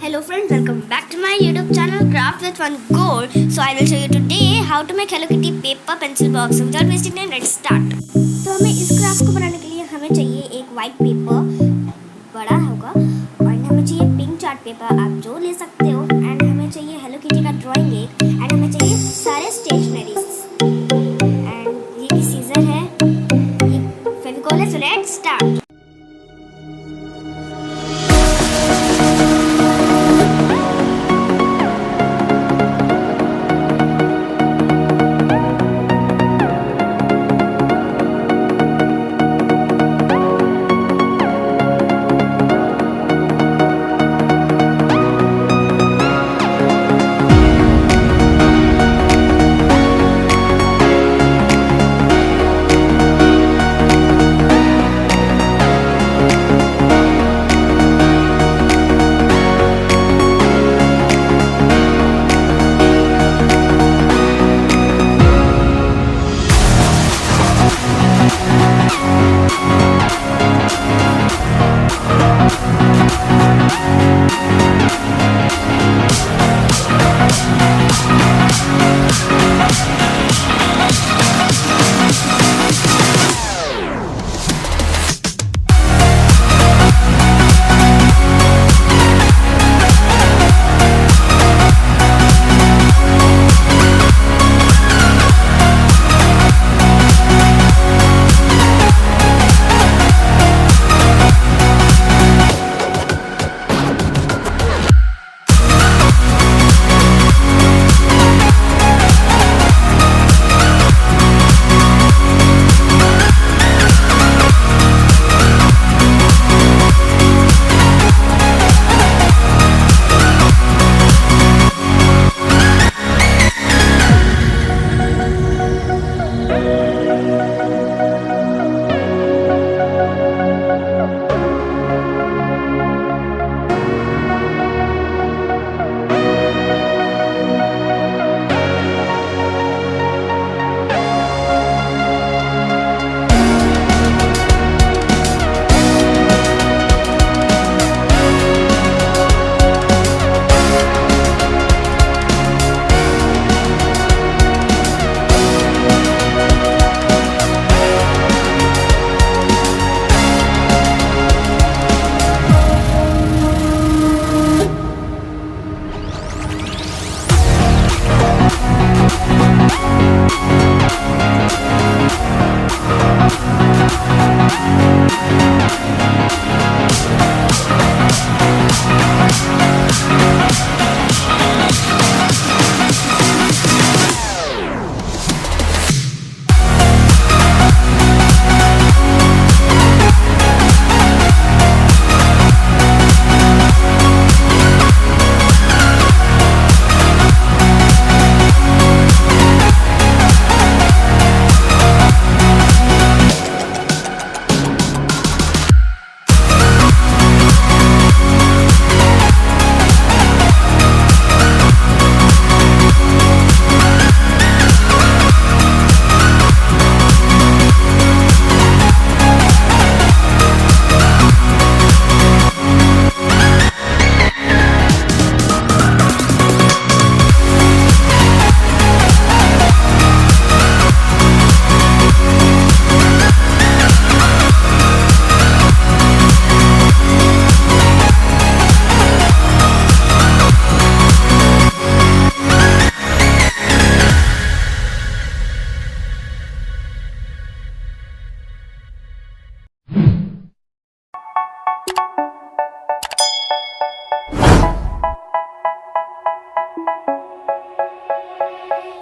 Hello friends, welcome back to my YouTube channel Craft with One Goal. So I will show you today how to make Hello Kitty paper pencil box. So without wasting time, let's start. तो हमें इस craft को बनाने के लिए हमें चाहिए एक वाइट पेपर बड़ा होगा और हमें चाहिए पिंक चार्ट पेपर, आप जो ले सकते हो, एंड हमें चाहिए हेलो किटी का ड्राइंग एक, एंड हमें चाहिए सारे स्टेशनरीज एंड ये सीजर है, ये फेविकॉल है. So let's start.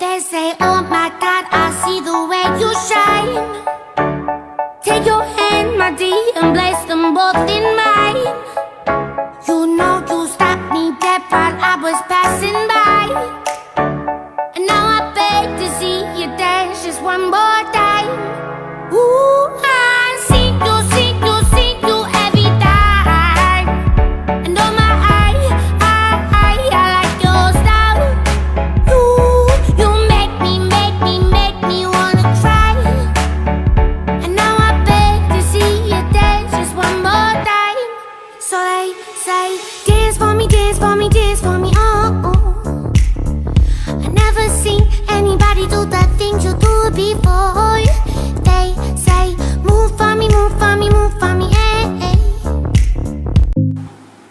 They say, oh my God, I see the way you shine. Take your hand, my dear, and place them both in mine. You know you stopped me dead while I was passing by, and now I beg to see you dance just one more time. Ooh, I see you every time. And oh my, I like your style. You make me wanna cry. And now I beg to see you dance just one more time. So they say, dance for me, for me, eh, eh.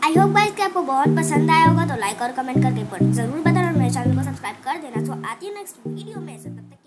I hope guys कि आपको बहुत पसंद आया होगा, तो like और comment करके जरूर बताना और मेरे चैनल को सब्सक्राइब कर देना। तो आती है नेक्स्ट वीडियो में, तब तक